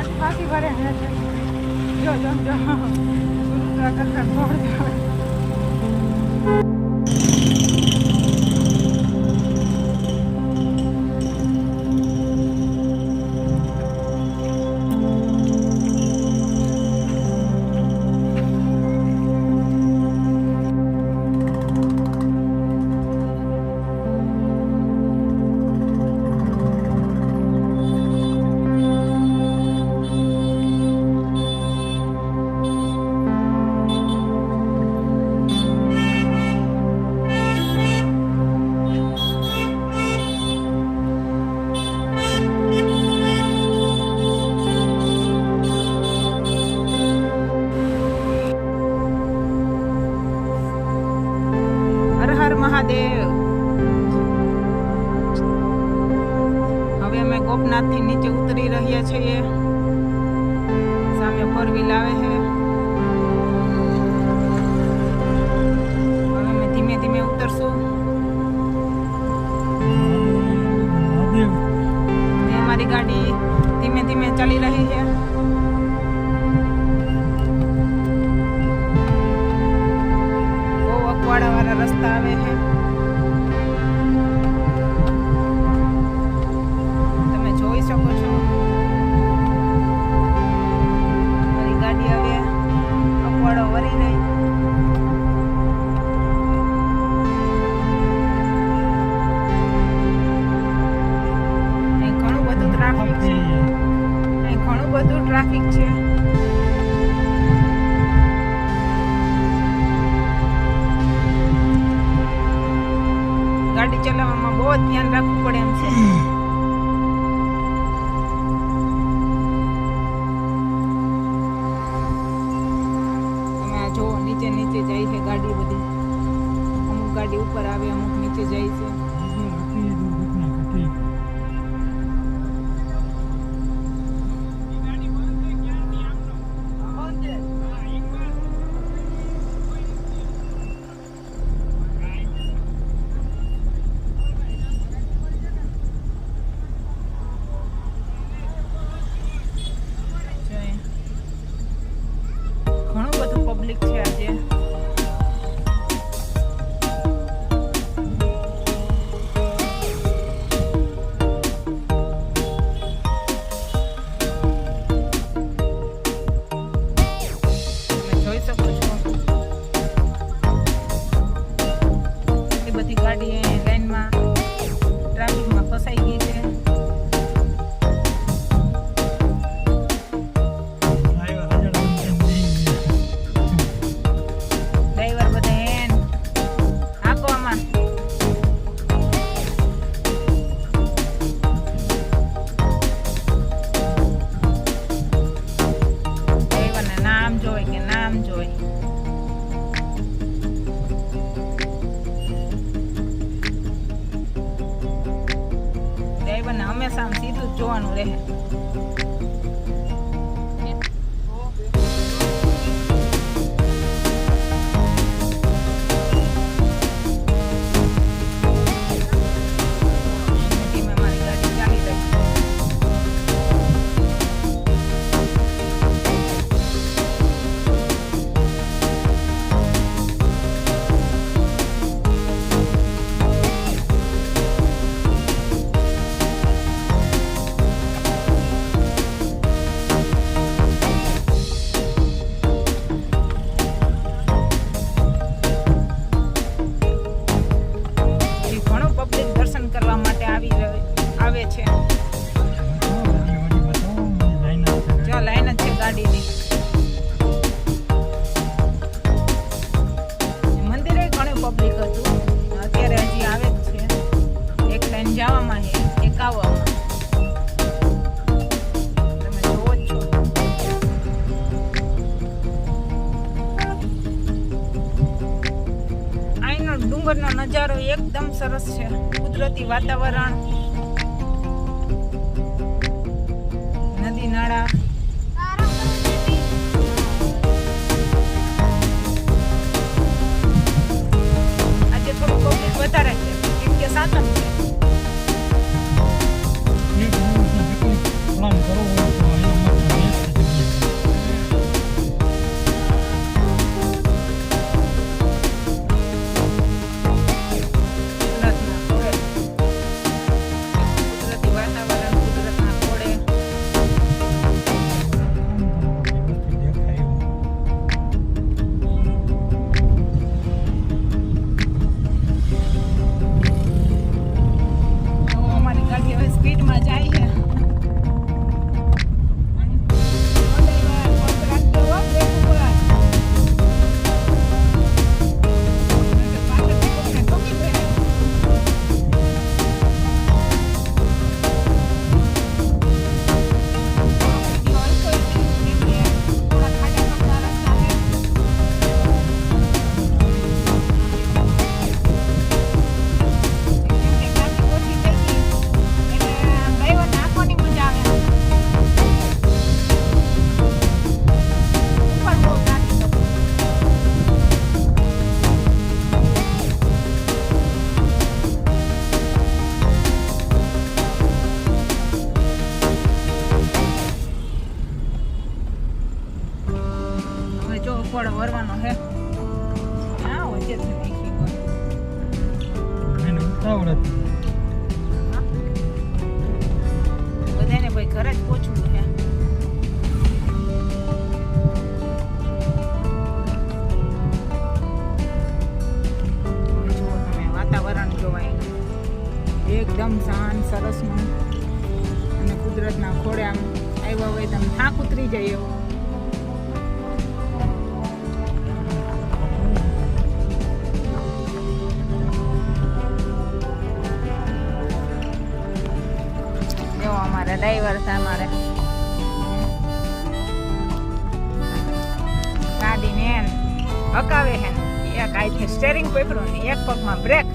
ગાડી પાછી ભરે જો જો જો કરતા મહાદેવ. હવે અમે ગોપનાથ થી નીચે ઉતરી રહ્યા છીએ. સામે 4 વ્હીલ આવે છે. હવે અમે ધીમે ધીમે ઉતરશું. અમારી ગાડી ધીમે ધીમે ચાલી રહી છે. બહુ અકવાડા વાળા રસ્તા આવે છે. શકો છો મારી ગાડી હવે અકવાડો વરી રહી. અહીં ઘણું બધું ટ્રાફિક છે. ગાડી ચલાવવામાં બહુ જ ધ્યાન રાખવું પડે એમ છે. નીચે જાય છે ગાડી બધી. અમુક ગાડી ઉપર આવે, અમુક નીચે જાય છે. ઘણું બધું પબ્લિક છે આજે. ગાડી લાઈનમાં ટ્રાફિકમાં ફસાઈ ગઈ છે. ડ્રાઈવર બધા હેન હાકો આમાં. ડ્રાઈવરને નામ જોઈ કે નામ જોઈ. હંમેશા સીધું જ જોવાનું રહે. મારી ગાડી ચાલી રહી. કરવા માટે આવે છે. જો લાઈન જ છે ગાડીની. મંદિરે ઘણું પબ્લિક હતું. અત્યારે હજી આવે જ છે. એક લાઈન જવામાં છે, એક આવવામાં. તમે જોવો જ છો. અહીંનો ડુંગરનો નજારો એકદમ સરસ છે. કુદરતી વાતાવરણ, નદી નાળા. આજે થોડું પબ્લિક વધારે છે કેમ કે સાતમ છે. કુદરતના ખોળે આમ આવ્યા હોય તો આમ થાક ઉતરી જાય એવો. જો અમારા ડ્રાઈવર છે, અમારે ગાડીને હકાવે હે, એક આઈથી સ્ટેરિંગ પકડો ને એક પગમાં બ્રેક.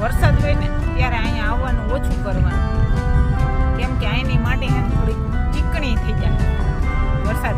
વરસાદ હોય ને ત્યારે અહીંયા આવવાનું ઓછું કરવાનું, કેમ કે અહીંની માટી હે થોડી ચીકણી થઈ જાય વરસાદ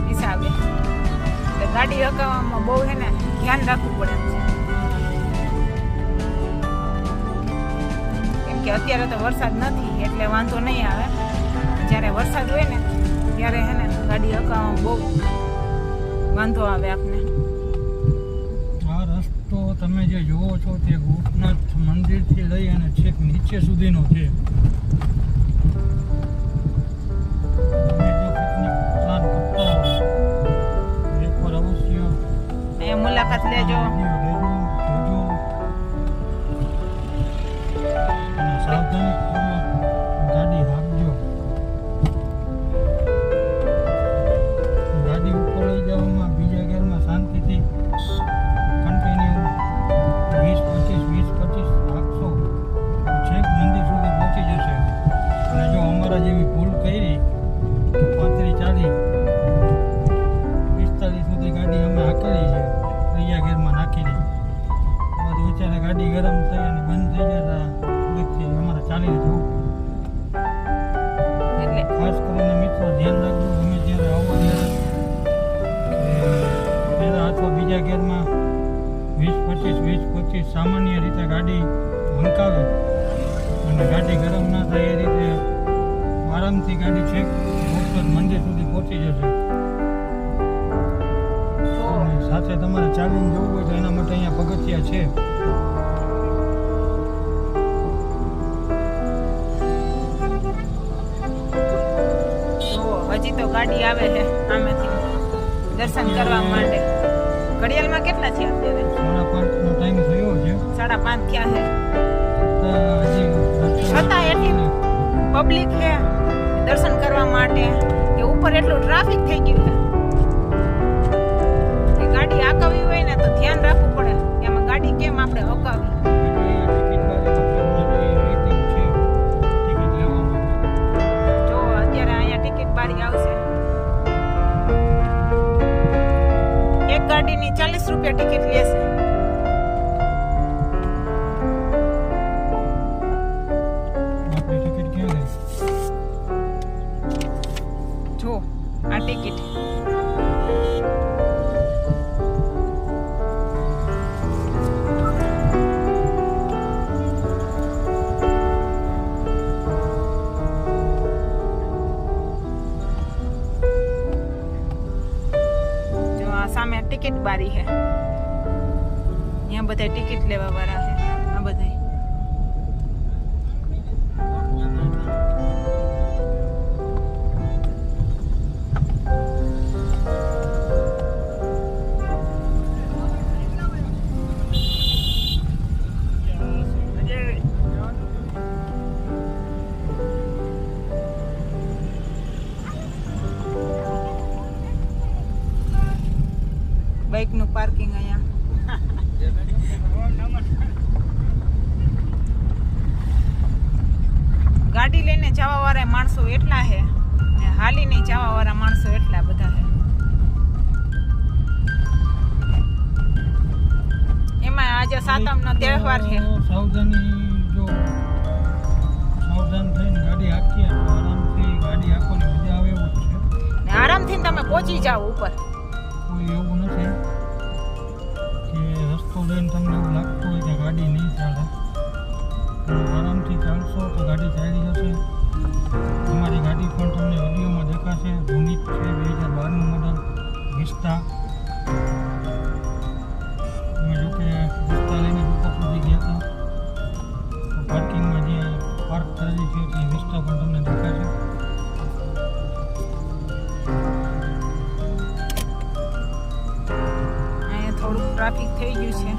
હિસાબે, એટલે ગાડી હકાવવામાં બહુ હે ને ધ્યાન રાખવું પડે એમ છે. કેમ કે અત્યારે તો વરસાદ નથી એટલે વાંધો નહીં આવે, જ્યારે વરસાદ હોય ને ત્યારે હે ને ગાડી હકાવવામાં બહુ વાંધો આવે આપને. તો તમે જે જુઓ છો તે ગોપનાથ મંદિરથી લઈ અને છેક નીચે સુધીનો છે. તમે જો પિકનિક પ્લાન કરતા હો એકવાર અવશ્ય અહીંયા મુલાકાત લેજો, જોજો અને સાવધાનીપૂર્વક ગાડી હાંકજો. ગાડી ઉપર લઈ જવામાં બીજા ગેરમાં શાંતિથી કન્ટિન્યુ 20-25 રાખશો છેક મંદિર સુધી પહોંચી જશે. અને જો અમારા જેવી ભૂલ કરી તો 35-40-45 સુધી ગાડી અમે હાકેલી છે ત્રીજા ગેરમાં નાખીને. પછી વિચારે ગાડી ગરમ થઈ અને બંધ થઈ જતા થોડીકથી અમારે ચાલીને જવું પડે. એટલે ખાસ કરીને મિત્રો ધ્યાન રાખજો, ગમે ત્યારે આવો ત્યારે પહેલા અથવા બીજા ગેરમાં 20-25 સામાન્ય રીતે ગાડી હંકાવે અને ગાડી ગરમ ના થાય એ રીતે આરામથી ગાડી છેક ગોપનાથ મંદિર સુધી પહોંચી જશે. અને સાથે તમારે ચાલીને જવું હોય તો એના માટે અહીંયા પગથિયા છે. હજી તો ગાડી આવે છે આમેથી દર્શન કરવા માટે. ઘડિયાળમાં કેટલા છે અત્યારે? 5:30 નો ટાઈમ થયો છે. 5:30 થયા છે, હજી છતાં એટલી પબ્લિક છે દર્શન કરવા માટે કે ઉપર એટલું ટ્રાફિક થઈ ગયું છે કે ગાડી આકવી હોય ને તો ધ્યાન રાખવું પડે કે એમાં ગાડી કેમ આપણે હકાવી. જો અત્યારે અહીંયા ટિકિટ બારી આવશે, એક ગાડીની 40 રૂપિયા ટિકિટ લેશે. જો આ ટિકિટ સામે ટિકિટ બારી છે, અહીંયા બધા ટિકિટ લેવા વાળા છે. આ બધા બાઇકનું પાર્કિંગ અહીંયા. ગાડી લઈને જવા વાળા માણસો એટલા છે ને હાલીને જવા વાળા માણસો એટલા બધા છે. એમાં આજે સાતમનો તહેવાર છે. સાવધાની જો જો સાવધાન થઈને ગાડી હાંકીએ તો આરામથી ગાડી હાંકવાની મજા આવે એવું જ છે. ને આરામથી તમે પહોંચી જાઓ ઉપર. કોઈ એવું નથી કે રસ્તો લઈને તમને એવું લાગતું હોય કે ગાડી નહીં ચાલે. તમે આરામથી ચાલશો તો ગાડી ચાલી જશે. તમારી ગાડી પણ તમને વિડીયોમાં દેખાશે. જૂની જ છે, 2012નું મોડલ વિસ્ટા. અમે જોકે વિસ્ટા લઈને લોકો સુધી ગયા હતા તો પાર્કિંગમાં જે પાર્ક કરેલી છે તે વિસ્ટા પણ તમને દેખાશે. અહીંયા થોડુંક ટ્રાફિક થઈ ગયું છે.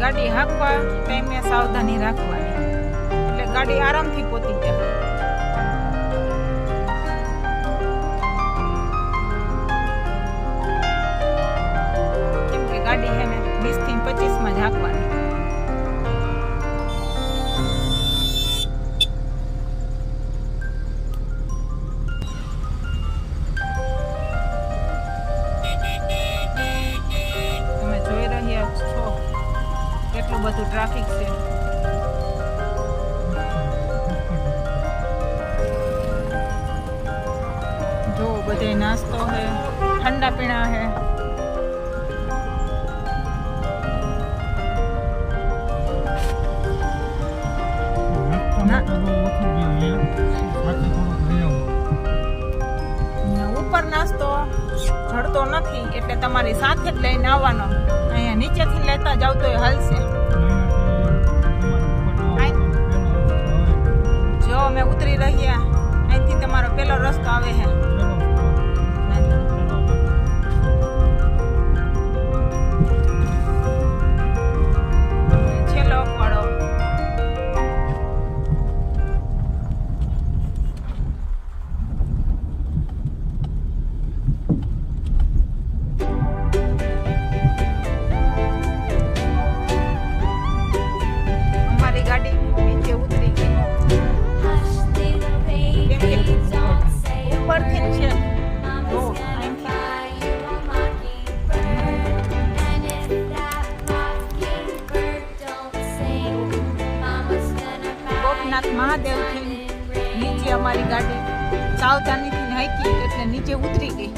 ગાડી હાંકવા ટાઈમે સાવધાની રાખવાની એટલે ગાડી આરામથી પહોંચી જાય. કેમ કે ગાડી છે ને 20 થી 25 માં જ હાંકવાની. તમે જોઈ રહ્યા છો કેટલું બધું ટ્રાફિક છે. જો બધે નાસ્તો હે, ઠંડા પીણા હે. ને ઉપર નાસ્તો જડતો નથી એટલે તમારી સાથે જ લઈને આવવાનો. અહીંયા નીચેથી લેતા જાવ તો હાલશે. જો અમે ઉતરી રહ્યા, અહીંથી તમારો પેલો રસ્તો આવે છે. છેલ્લો પડો. અમારી ગાડી નીચે ઉતરી ગઈ. ઉપરથી જ છે. જો ગોપનાથ મહાદેવથી નીચે અમારી ગાડી સાવધાનીથી હાંકી એટલે નીચે ઉતરી ગઈ.